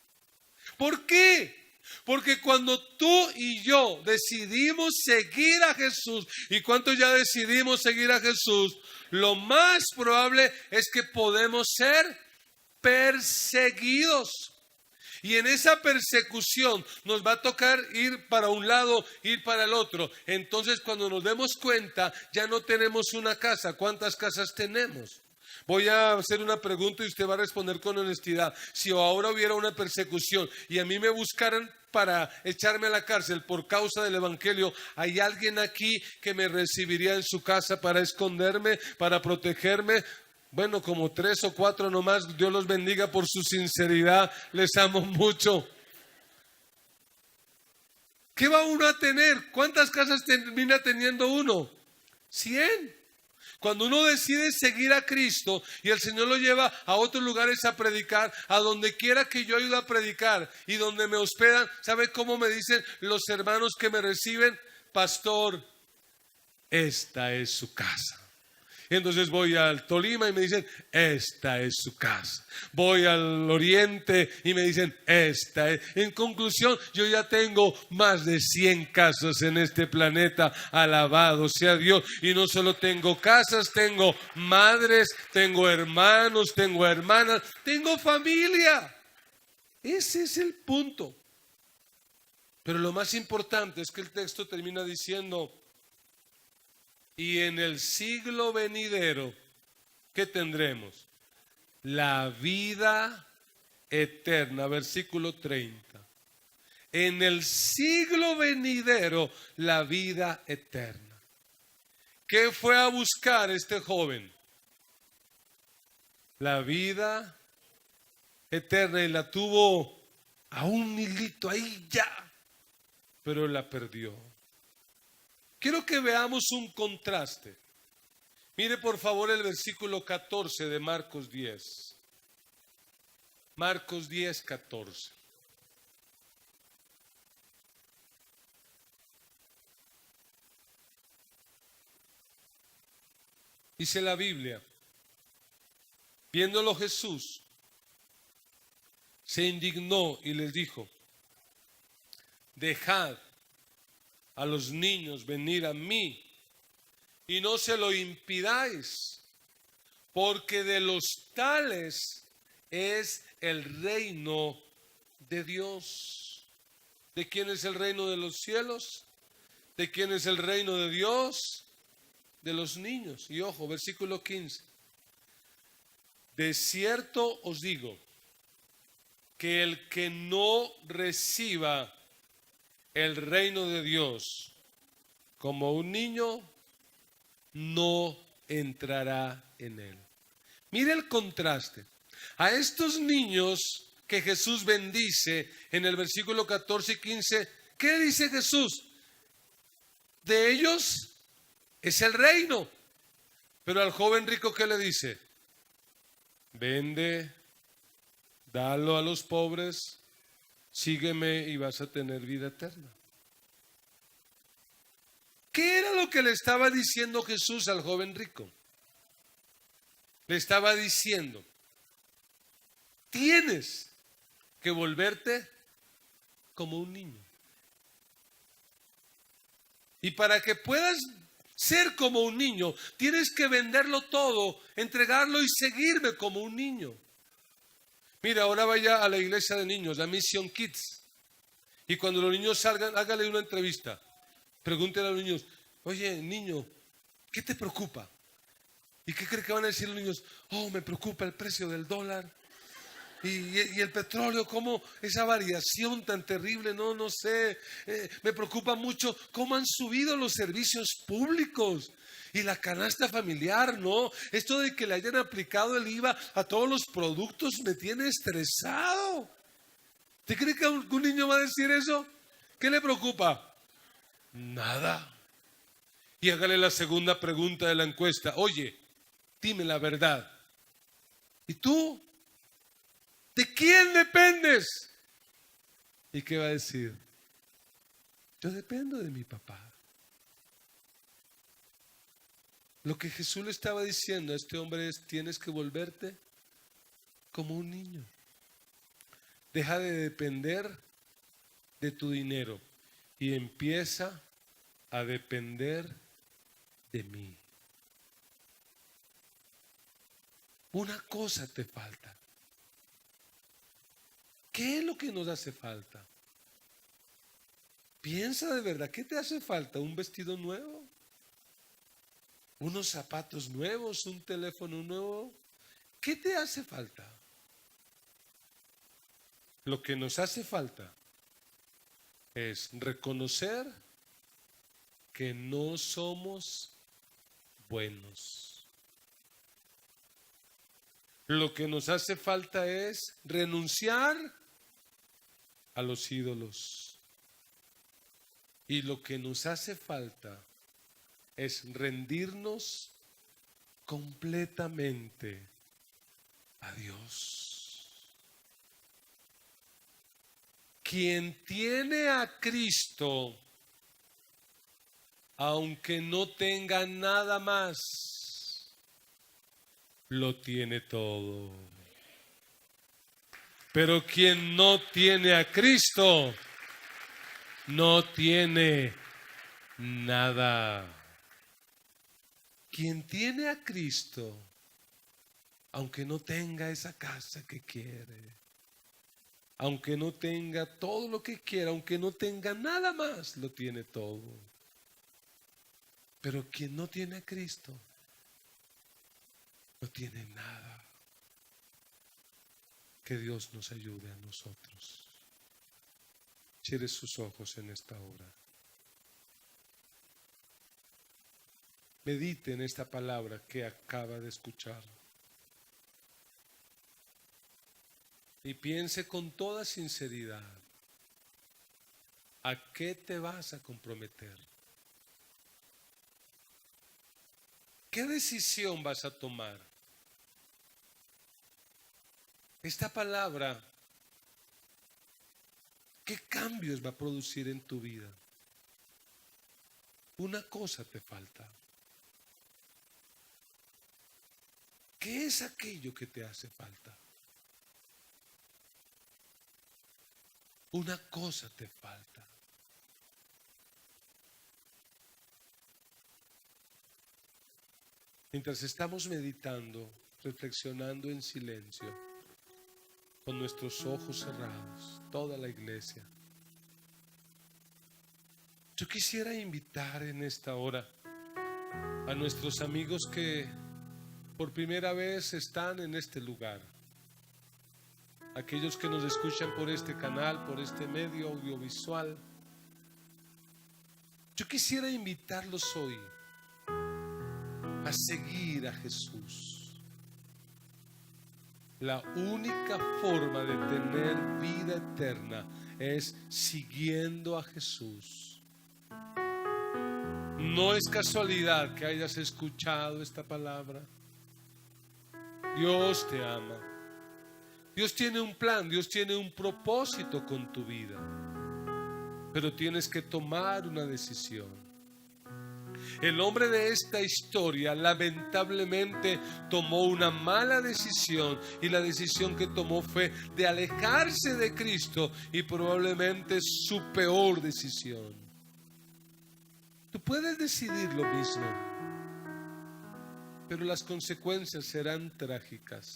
¿Por qué? Porque cuando tú y yo decidimos seguir a Jesús, ¿y cuántos ya decidimos seguir a Jesús? Lo más probable es que podemos ser perseguidos. Y en esa persecución nos va a tocar ir para un lado, ir para el otro. Entonces, cuando nos demos cuenta, ya no tenemos una casa. ¿Cuántas casas tenemos? Voy a hacer una pregunta y usted va a responder con honestidad. Si ahora hubiera una persecución y a mí me buscaran para echarme a la cárcel por causa del Evangelio, ¿hay alguien aquí que me recibiría en su casa para esconderme, para protegerme? Bueno, como 3 o 4 nomás. Dios los bendiga por su sinceridad. Les amo mucho. ¿Qué va uno a tener? ¿Cuántas casas termina teniendo uno? 100. Cuando uno decide seguir a Cristo y el Señor lo lleva a otros lugares a predicar, a donde quiera que yo ayude a predicar y donde me hospedan, ¿sabe cómo me dicen los hermanos que me reciben? Pastor, esta es su casa. Entonces voy al Tolima y me dicen, esta es su casa. Voy al Oriente y me dicen, esta es. En conclusión, yo ya tengo más de 100 casas en este planeta. Alabado sea Dios. Y no solo tengo casas, tengo madres, tengo hermanos, tengo hermanas, tengo familia. Ese es el punto. Pero lo más importante es que el texto termina diciendo, y en el siglo venidero, ¿qué tendremos? La vida eterna, versículo 30. En el siglo venidero, la vida eterna. ¿Qué fue a buscar este joven? La vida eterna, y la tuvo a un hilito ahí ya, pero la perdió. Quiero que veamos un contraste. Mire por favor el versículo 14 de Marcos 10. Marcos 10, 14. Dice la Biblia, viéndolo Jesús, se indignó y les dijo, dejad a los niños venir a mí y no se lo impidáis, porque de los tales es el reino de Dios. ¿De quién es el reino de los cielos? ¿De quién es el reino de Dios? De los niños. Y ojo, versículo 15. De cierto os digo que el que no reciba el reino de Dios como un niño, no entrará en él. Mire el contraste. A estos niños que Jesús bendice en el versículo 14 y 15, ¿qué dice Jesús? De ellos es el reino. Pero al joven rico, ¿qué le dice? Vende, dalo a los pobres, sígueme y vas a tener vida eterna. ¿Qué era lo que le estaba diciendo Jesús al joven rico? Le estaba diciendo, tienes que volverte como un niño. Y para que puedas ser como un niño, tienes que venderlo todo, entregarlo y seguirme como un niño. Mira, ahora vaya a la iglesia de niños, la Mission Kids. Y cuando los niños salgan, hágale una entrevista. Pregúntele a los niños, oye, niño, ¿qué te preocupa? ¿Y qué cree que van a decir los niños? Oh, me preocupa el precio del dólar. Y el petróleo, cómo esa variación tan terrible, no sé. Me preocupa mucho cómo han subido los servicios públicos. Y la canasta familiar, ¿no? Esto de que le hayan aplicado el IVA a todos los productos me tiene estresado. ¿Usted cree que un niño va a decir eso? ¿Qué le preocupa? Nada. Y hágale la segunda pregunta de la encuesta. Oye, dime la verdad. ¿Y tú? ¿De quién dependes? ¿Y qué va a decir? Yo dependo de mi papá. Lo que Jesús le estaba diciendo a este hombre es, tienes que volverte como un niño. Deja de depender de tu dinero y empieza a depender de mí. Una cosa te falta. ¿Qué es lo que nos hace falta? Piensa de verdad, ¿qué te hace falta? ¿Un vestido nuevo? ¿Unos zapatos nuevos? ¿Un teléfono nuevo? ¿Qué te hace falta? Lo que nos hace falta es reconocer que no somos buenos. Lo que nos hace falta es renunciar a los ídolos. Y lo que nos hace falta es rendirnos completamente a Dios. Quien tiene a Cristo, aunque no tenga nada más, lo tiene todo. Pero quien no tiene a Cristo, no tiene nada. Quien tiene a Cristo, aunque no tenga esa casa que quiere, aunque no tenga todo lo que quiera, aunque no tenga nada más, lo tiene todo. Pero quien no tiene a Cristo, no tiene nada. Que Dios nos ayude a nosotros. Cierre sus ojos en esta hora. Medite en esta palabra que acaba de escuchar. Y piense con toda sinceridad, ¿a qué te vas a comprometer? ¿Qué decisión vas a tomar? Esta palabra, ¿qué cambios va a producir en tu vida? Una cosa te falta. ¿Qué es aquello que te hace falta? Una cosa te falta. Mientras estamos meditando, reflexionando en silencio, con nuestros ojos cerrados, toda la iglesia, yo quisiera invitar en esta hora a nuestros amigos que por primera vez están en este lugar, aquellos que nos escuchan por este canal, por este medio audiovisual. Yo quisiera invitarlos hoy a seguir a Jesús. La única forma de tener vida eterna es siguiendo a Jesús. No es casualidad que hayas escuchado esta palabra. Dios te ama. Dios tiene un plan, Dios tiene un propósito con tu vida. Pero tienes que tomar una decisión. El hombre de esta historia lamentablemente tomó una mala decisión, y la decisión que tomó fue de alejarse de Cristo, y probablemente su peor decisión. Tú puedes decidir lo mismo, pero las consecuencias serán trágicas.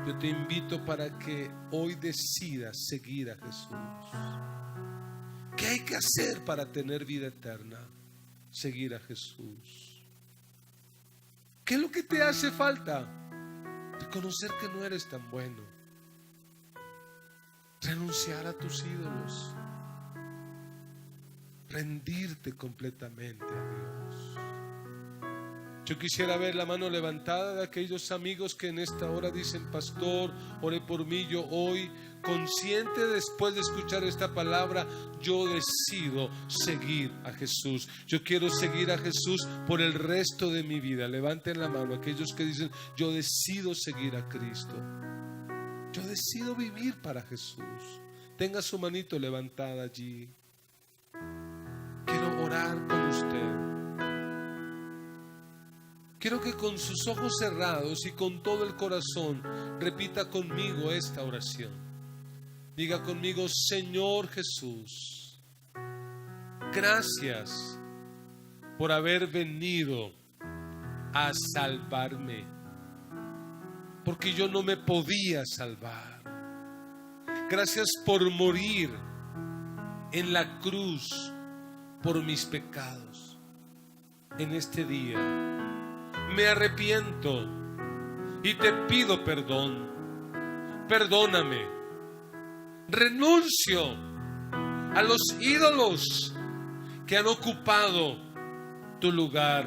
Yo te invito para que hoy decidas seguir a Jesús. ¿Qué hay que hacer para tener vida eterna? Seguir a Jesús. ¿Qué es lo que te hace falta? Reconocer que no eres tan bueno. Renunciar a tus ídolos. Rendirte completamente a Dios. Yo quisiera ver la mano levantada de aquellos amigos que en esta hora dicen: pastor, ore por mí. Yo hoy, consciente después de escuchar esta palabra, yo decido seguir a Jesús. Yo quiero seguir a Jesús por el resto de mi vida. Levanten la mano aquellos que dicen: yo decido seguir a Cristo. Yo decido vivir para Jesús. Tenga su manito levantada allí. Quiero orar con usted. Quiero que con sus ojos cerrados y con todo el corazón repita conmigo esta oración. Diga conmigo: Señor Jesús, gracias por haber venido a salvarme, porque yo no me podía salvar. Gracias por morir en la cruz por mis pecados. En este día me arrepiento y te pido perdón. Perdóname. Renuncio a los ídolos que han ocupado tu lugar.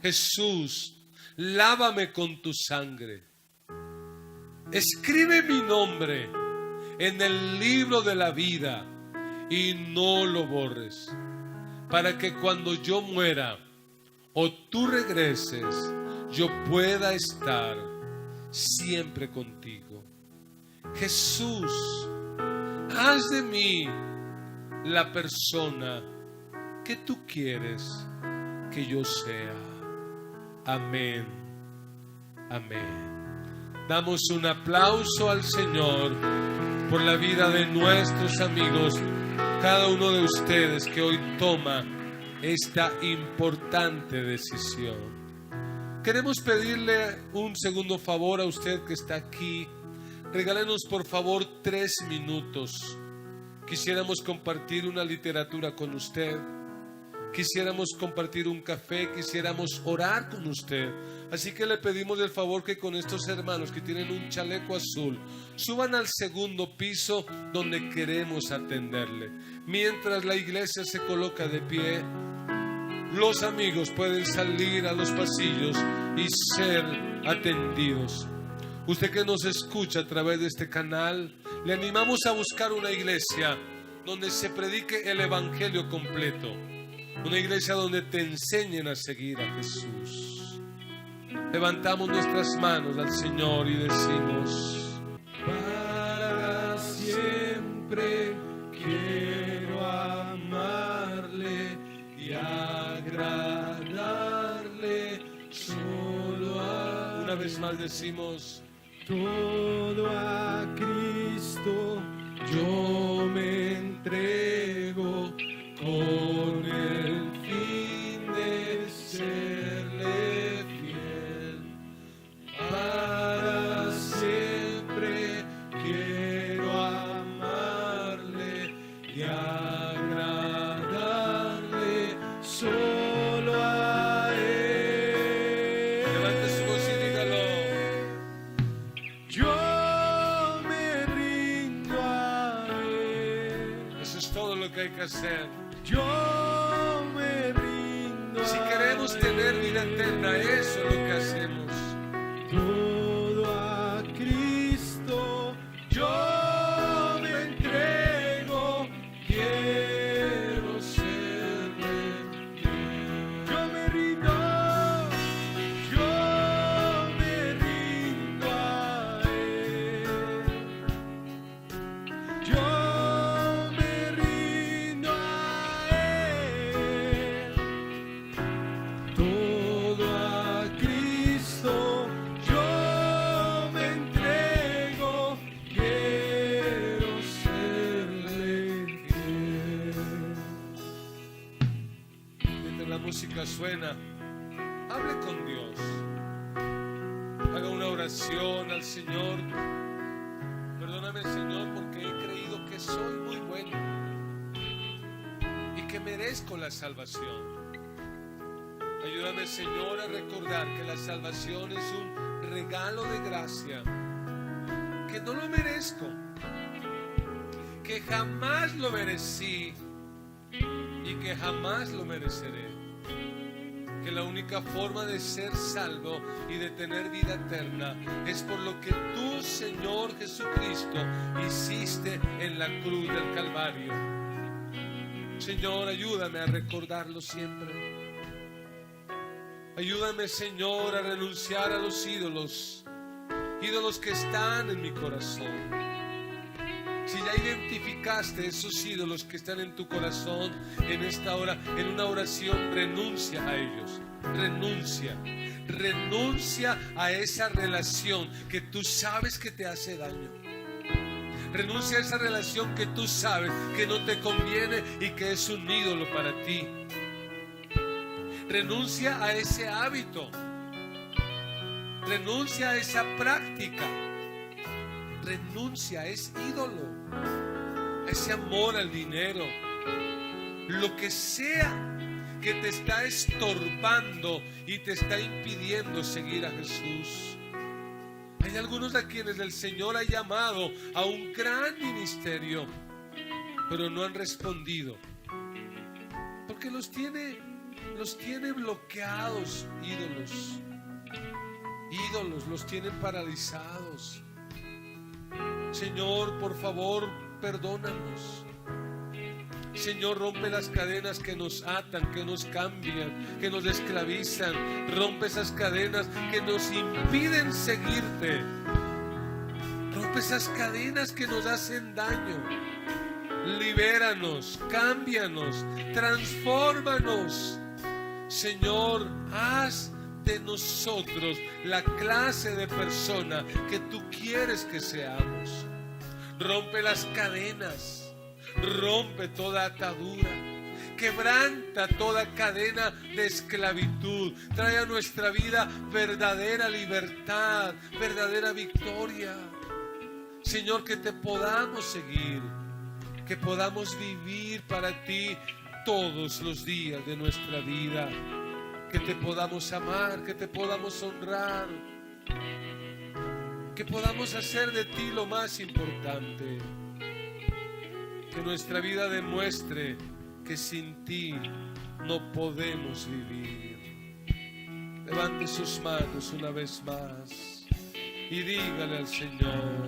Jesús, lávame con tu sangre. Escribe mi nombre en el libro de la vida y no lo borres, para que cuando yo muera o tú regreses, yo pueda estar siempre contigo. Jesús, haz de mí la persona que tú quieres que yo sea. Amén. Amén. Damos un aplauso al Señor por la vida de nuestros amigos, cada uno de ustedes que hoy toma esta importante decisión. Queremos pedirle un segundo favor a usted que está aquí. Regálenos por favor 3 minutos. Quisiéramos compartir una literatura con usted. Quisiéramos compartir un café, quisiéramos orar con usted. Así que le pedimos el favor que con estos hermanos que tienen un chaleco azul suban al segundo piso donde queremos atenderle. Mientras la iglesia se coloca de pie, los amigos pueden salir a los pasillos y ser atendidos. Usted que nos escucha a través de este canal, le animamos a buscar una iglesia donde se predique el evangelio completo. Una iglesia donde te enseñen a seguir a Jesús. Levantamos nuestras manos al Señor y decimos: para siempre quiero amarle y agradarle solo a... Una vez más decimos: todo a Cristo yo me entrego, con el fin de serle fiel. Para siempre quiero amarle y agradarle solo a Él. Levante su voz y dígalo. Yo me rindo a Él. Eso es todo lo que hay que hacer. Yo me rindo. Si queremos tener vida eterna, eso es lo que hacemos. Todo a Cristo yo me entrego, quiero serle fiel. Yo me rindo a Él. Yo música suena, hable con Dios, haga una oración al Señor. Perdóname, Señor, porque he creído que soy muy bueno y que merezco la salvación. Ayúdame, Señor, a recordar que la salvación es un regalo de gracia, que no lo merezco, que jamás lo merecí y que jamás lo mereceré. Que la única forma de ser salvo y de tener vida eterna es por lo que tú, Señor Jesucristo, hiciste en la cruz del Calvario. Señor, ayúdame a recordarlo siempre. Ayúdame, Señor, a renunciar a los ídolos que están en mi corazón. Si ya identificaste esos ídolos que están en tu corazón, en esta hora, en una oración, renuncia a ellos. Renuncia a esa relación que tú sabes que te hace daño. Renuncia a esa relación que tú sabes que no te conviene y que es un ídolo para ti. Renuncia a ese hábito. Renuncia a esa práctica. Renuncia, es ídolo, a ese amor al dinero, lo que sea que te está estorbando y te está impidiendo seguir a Jesús. Hay algunos a quienes el Señor ha llamado a un gran ministerio, pero no han respondido, porque los tiene bloqueados ídolos, los tienen paralizados. Señor, por favor, perdónanos. Señor, rompe las cadenas que nos atan, que nos cambian, que nos esclavizan. Rompe esas cadenas que nos impiden seguirte. Rompe esas cadenas que nos hacen daño. Libéranos, cámbianos, transfórmanos. Señor, haz de nosotros la clase de persona que tú quieres que seamos. Rompe las cadenas, rompe toda atadura, quebranta toda cadena de esclavitud. Trae a nuestra vida verdadera libertad, verdadera victoria. Señor, que te podamos seguir, que podamos vivir para ti todos los días de nuestra vida, que te podamos amar, que te podamos honrar, que podamos hacer de ti lo más importante, que nuestra vida demuestre que sin ti no podemos vivir. Levante sus manos una vez más y dígale al Señor: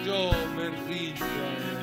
yo me rindo a Él.